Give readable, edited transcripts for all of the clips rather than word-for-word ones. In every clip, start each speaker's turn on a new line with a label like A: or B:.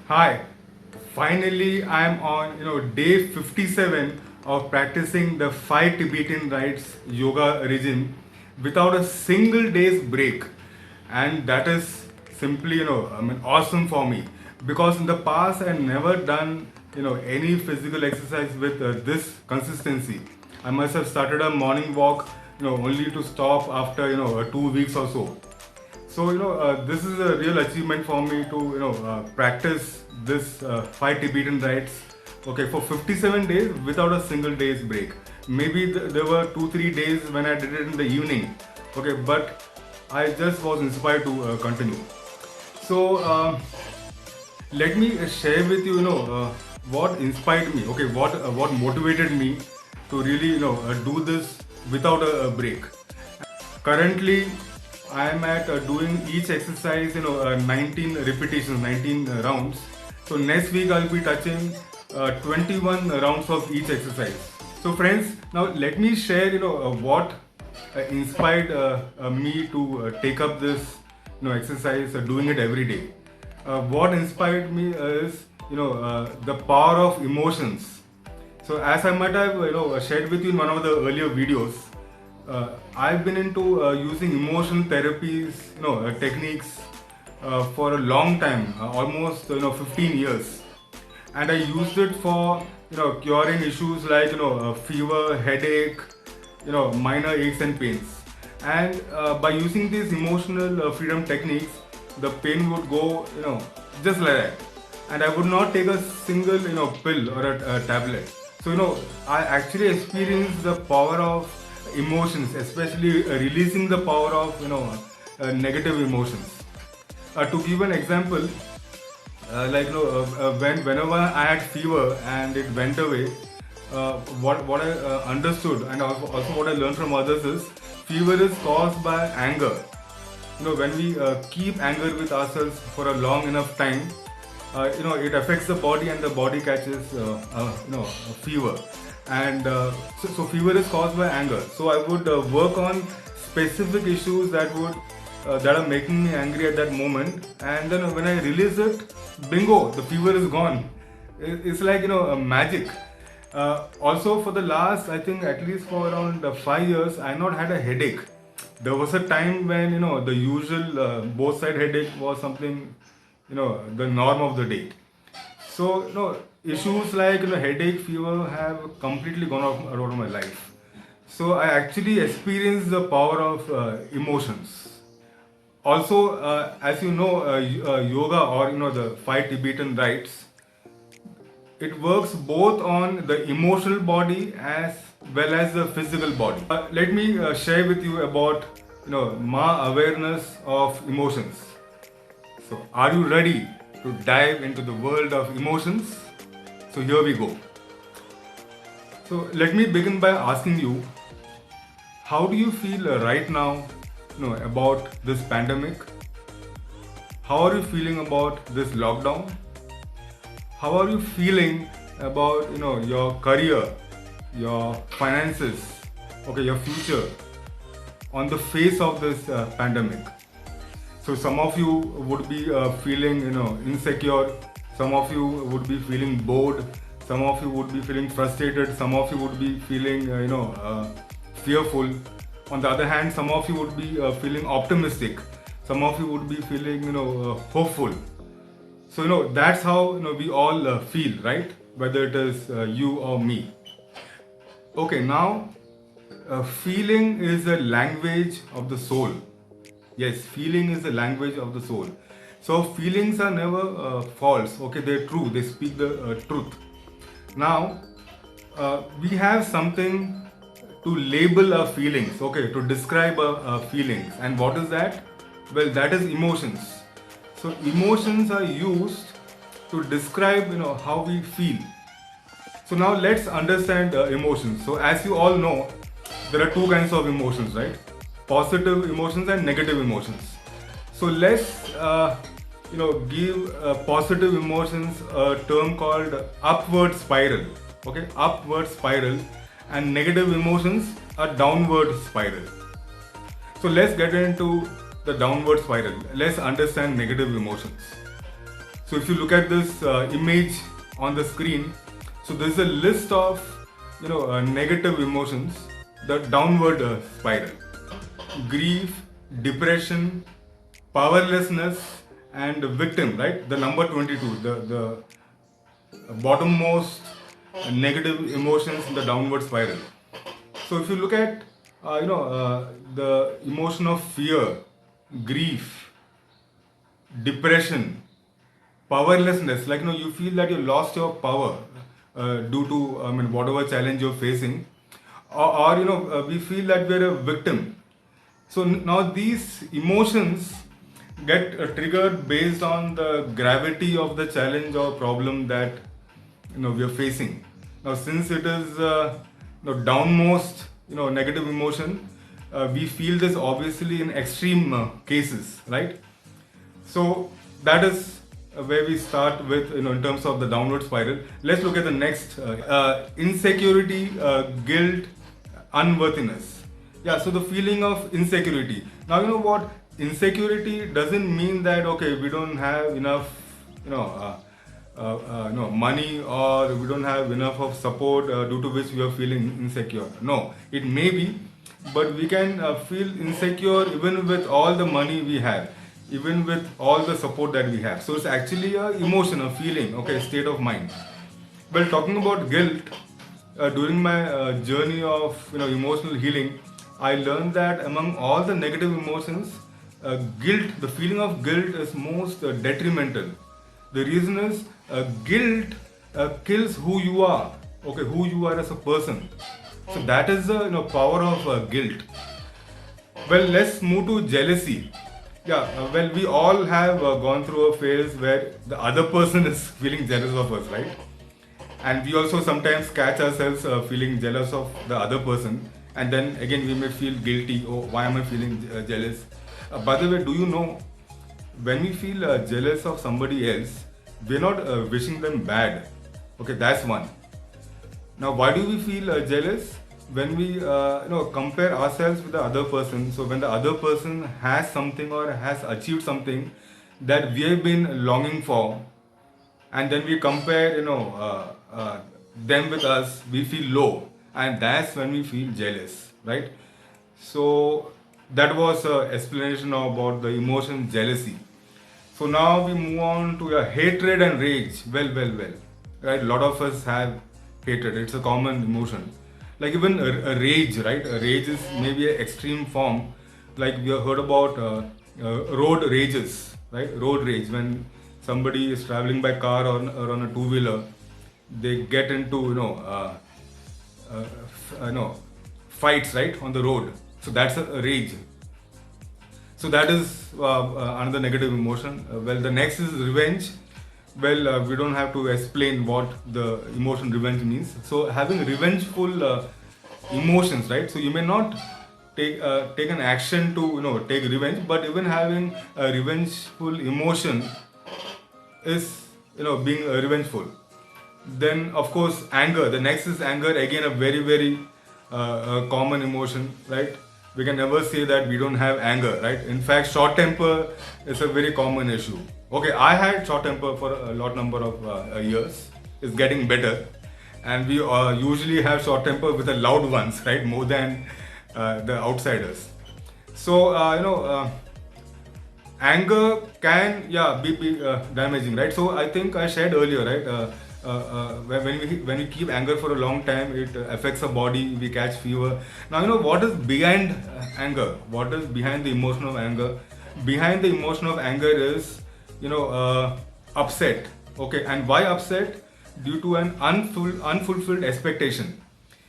A: Hi, finally I'm on day 57 of practicing the 5 Tibetan rites yoga regime without a single day's break, and that is simply awesome for me because in the past I never done any physical exercise with this consistency. I must have started a morning walk only to stop after 2 weeks or so. So this is a real achievement for me to practice this 5 Tibetan rites. Okay, for 57 days without a single day's break. Maybe there were 2-3 days when I did it in the evening. Okay, but I just was inspired to continue. So let me share with you, what inspired me. Okay, what motivated me to really do this without a break. Currently, I am at doing each exercise, 19 repetitions, 19 rounds. So next week I'll be touching 21 rounds of each exercise. So friends, now let me share, what inspired me to take up this, exercise, doing it every day. What inspired me is, the power of emotions. So as I might have shared with you in one of the earlier videos, I've been into using emotional therapies, techniques for a long time, almost 15 years, and I used it for curing issues like fever, headache, minor aches and pains. And by using these emotional freedom techniques, the pain would go just like that, and I would not take a single pill or a tablet. So I actually experienced the power of emotions, especially releasing the power of negative emotions. To give an example, whenever I had fever and it went away, what I understood and also what I learned from others is fever is caused by anger. When we keep anger with ourselves for a long enough time, it affects the body and the body catches a fever. And so fever is caused by anger. So I would work on specific issues that are making me angry at that moment, and then when I release it, bingo, the fever is gone. It's like a magic. Also, for the last, I think at least for around 5 years, I not had a headache. There was a time when the usual both side headache was something the norm of the day. So issues like headache, fever have completely gone out of my life. So I actually experienced the power of emotions. Also, as you know, yoga, or the 5 Tibetan rites, it works both on the emotional body as well as the physical body. Let me share with you about my awareness of emotions. So, are you ready to dive into the world of emotions? So, here we go. So, let me begin by asking you, how do you feel right now, about this pandemic? How are you feeling about this lockdown? How are you feeling about your career, your finances, okay, your future on the face of this pandemic? So some of you would be feeling insecure. Some of you would be feeling bored. Some of you would be feeling frustrated. Some of you would be feeling fearful. On the other hand, some of you would be feeling optimistic. Some of you would be feeling hopeful. So that's how we all feel, right? Whether it is you or me. Okay, now feeling is a language of the soul. Yes, feeling is the language of the soul. So feelings are never false. Okay, they're true. They speak the truth. Now we have something to label our feelings. Okay, to describe our feelings. And what is that? Well, that is emotions. So emotions are used to describe how we feel. So now let's understand emotions. So as you all know, there are two kinds of emotions, right? Positive emotions and negative emotions. So let's give positive emotions a term called upward spiral. Okay, upward spiral, and negative emotions a downward spiral. So let's get into the downward spiral. Let's understand negative emotions. So if you look at this image on the screen, so there's a list of negative emotions, the downward spiral: grief, depression, powerlessness, and victim. Right, the number 22, the bottommost negative emotions in the downward spiral. So if you look at the emotion of fear, grief, depression, powerlessness, like you feel that you lost your power due to whatever challenge you're facing, or we feel that we're a victim. So now these emotions get triggered based on the gravity of the challenge or problem that we are facing. Now since it is downmost negative emotion, we feel this obviously in extreme cases, right? So that is where we start with, in terms of the downward spiral. Let's look at the next: insecurity, guilt, unworthiness. Yeah, so the feeling of insecurity. Now you know what? Insecurity doesn't mean that okay, we don't have enough, money, or we don't have enough of support due to which we are feeling insecure. No, it may be, but we can feel insecure even with all the money we have, even with all the support that we have. So it's actually a emotion, a feeling, okay, state of mind. Well, talking about guilt, during my journey of emotional healing, I learned that among all the negative emotions, guilt, the feeling of guilt is most detrimental. The reason is guilt kills who you are, okay, who you are as a person. So that is the power of guilt. Well, let's move to jealousy. Yeah, well, we all have gone through a phase where the other person is feeling jealous of us, right? And we also sometimes catch ourselves feeling jealous of the other person, and then again we may feel guilty. Oh, why am I feeling jealous? By the way, do you know, when we feel jealous of somebody else, we're not wishing them bad. Okay, that's one. Now, why do we feel jealous? When we compare ourselves with the other person. So when the other person has something or has achieved something that we have been longing for, and then we compare them with us, we feel low, and that's when we feel jealous, right? So that was an explanation about the emotion jealousy. So now we move on to hatred and rage. Well, right? A lot of us have hatred. It's a common emotion. Like even a rage, right? A rage is maybe an extreme form. Like we have heard about road rages, right? Road rage, when somebody is traveling by car or on a two-wheeler, they get into fights, right, on the road. So that's a rage. So that is another negative emotion. Well, the next is revenge. Well, we don't have to explain what the emotion revenge means. So having revengeful emotions, right? So you may not take an action to take revenge, but even having a revengeful emotion is being revengeful. Then of course anger. The next is anger. Again, a very common emotion, right? We can never say that we don't have anger, right? In fact, short temper is a very common issue. Okay, I had short temper for a lot number of years. It's getting better, and we usually have short temper with the loud ones, right? More than the outsiders. So anger can be damaging, right? So I think I shared earlier, right? When we keep anger for a long time, it affects the body. We catch fever. Now what is behind anger? What is behind the emotion of anger? Behind the emotion of anger is upset. Okay, and why upset? Due to an unfulfilled expectation.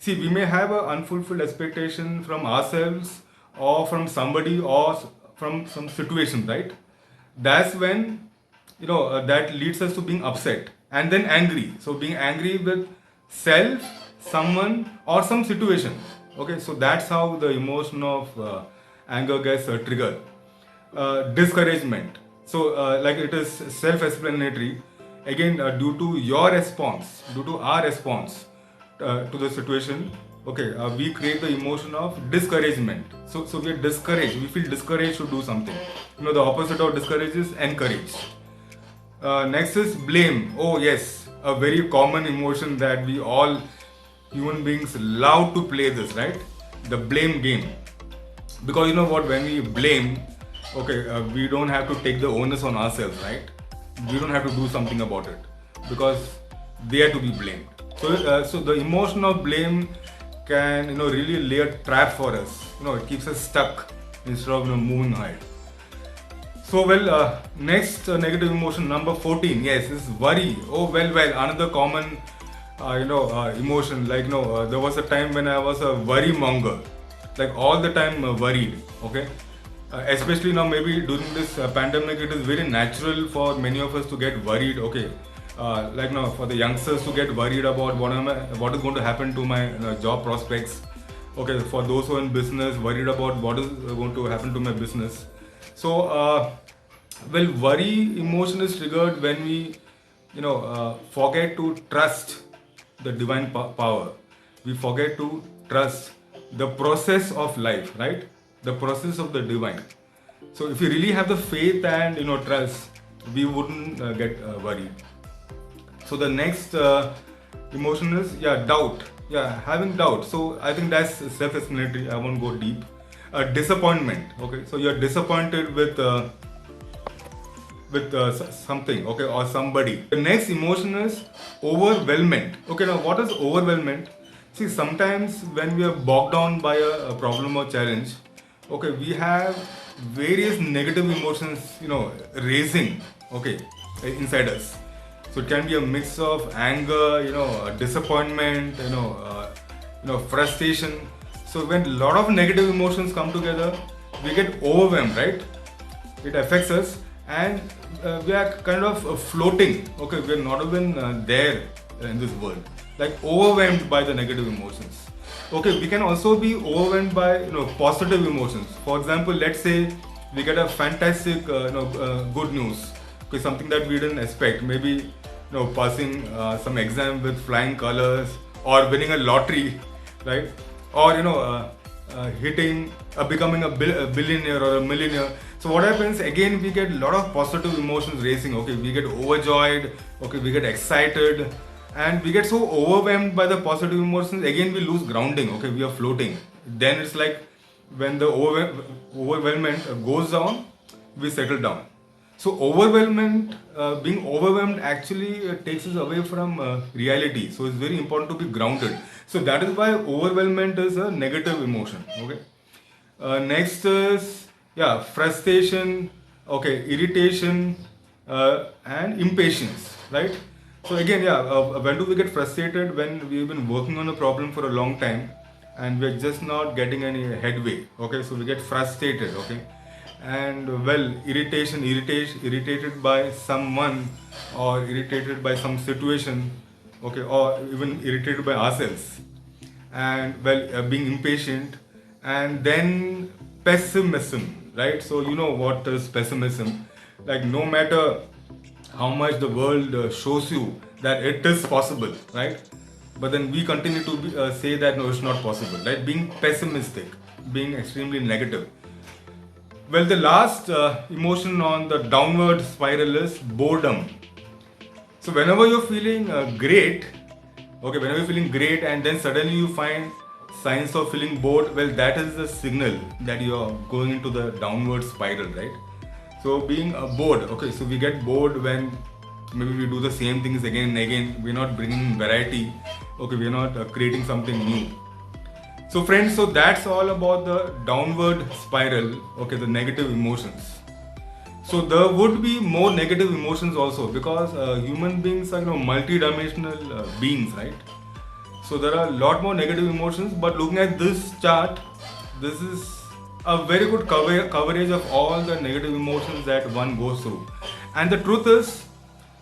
A: See, we may have an unfulfilled expectation from ourselves or from somebody or from some situation, right? That's when that leads us to being upset and then angry. So being angry with self, someone, or some situation. Okay, so that's how the emotion of anger gets triggered. Discouragement. So like it is self-explanatory. Again, due to your response, due to our response to the situation, okay, we create the emotion of discouragement. So we are discouraged. We feel discouraged to do something. The opposite of discouraged is encouraged. Next is blame. Oh yes, a very common emotion that we all human beings love to play this, right? The blame game. Because you know what, when we blame, okay, we don't have to take the onus on ourselves, right? We don't have to do something about it because they are to be blamed. So the emotion of blame can really lay a trap for us. It keeps us stuck instead of moving ahead. So well, next negative emotion number 14, yes, is worry. Oh well, another common emotion. Like there was a time when I was a worry monger, like all the time worried. Okay, especially now maybe during this pandemic, it is very natural for many of us to get worried. Okay, like now for the youngsters to get worried about what is going to happen to my job prospects. Okay, for those who are in business, worried about what is going to happen to my business. So, well, worry emotion is triggered when we, forget to trust the divine power. We forget to trust the process of life, right? The process of the divine. So, if we really have the faith and trust, we wouldn't get worried. So the next emotion is doubt. Yeah, having doubt. So I think that's self-explanatory. I won't go deep. Disappointment. Okay, so you're disappointed with something, okay, or somebody. The next emotion is overwhelmment. Okay, now what is overwhelmment? See, sometimes when we are bogged down by a problem or challenge, okay, we have various negative emotions, raising, okay, inside us. So it can be a mix of anger, disappointment, frustration. So when a lot of negative emotions come together, we get overwhelmed, right? It affects us, and we are kind of floating. Okay, we are not even there in this world, like overwhelmed by the negative emotions. Okay, we can also be overwhelmed by positive emotions. For example, let's say we get a fantastic good news. Okay, something that we didn't expect. Maybe passing some exam with flying colors, or winning a lottery, right? Or hitting, becoming a billionaire or a millionaire. So what happens again? We get a lot of positive emotions racing. Okay, we get overjoyed. Okay, we get excited, and we get so overwhelmed by the positive emotions. Again, we lose grounding. Okay, we are floating. Then it's like when the overwhelmment goes down, we settle down. So being overwhelmed actually takes us away from reality. So it's very important to be grounded. So that is why overwhelmment is a negative emotion. Okay. Next is frustration. Okay, irritation and impatience. Right. So again, when do we get frustrated? When we've been working on a problem for a long time and we're just not getting any headway. Okay, so we get frustrated. Okay, and well, irritated by someone, or irritated by some situation, okay, or even irritated by ourselves, and well, being impatient, and then pessimism, right? So you know what is pessimism? Like no matter how much the world shows you that it is possible, right? But then we continue to say that no, it's not possible, right? Being pessimistic, being extremely negative. Well, the last emotion on the downward spiral is boredom. So whenever you're feeling great, okay, whenever you're feeling great and then suddenly you find signs of feeling bored, well, that is the signal that you're going into the downward spiral, right? So being bored, okay, so we get bored when maybe we do the same things again and again. We're not bringing variety, okay, we're not creating something new. So friends, so that's all about the downward spiral, okay, the negative emotions. So there would be more negative emotions also, because human beings are multi-dimensional beings, right? So there are a lot more negative emotions, but looking at this chart, this is a very good coverage of all the negative emotions that one goes through. And the truth is,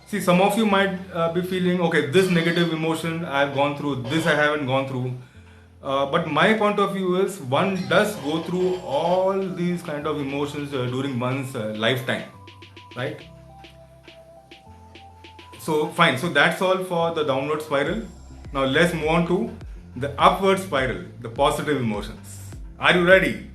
A: see, some of you might be feeling, okay, this negative emotion I've gone through, this I haven't gone through. But my point of view is one does go through all these kind of emotions during one's lifetime, right? So fine, so that's all for the downward spiral. Now let's move on to the upward spiral, the positive emotions. Are you ready?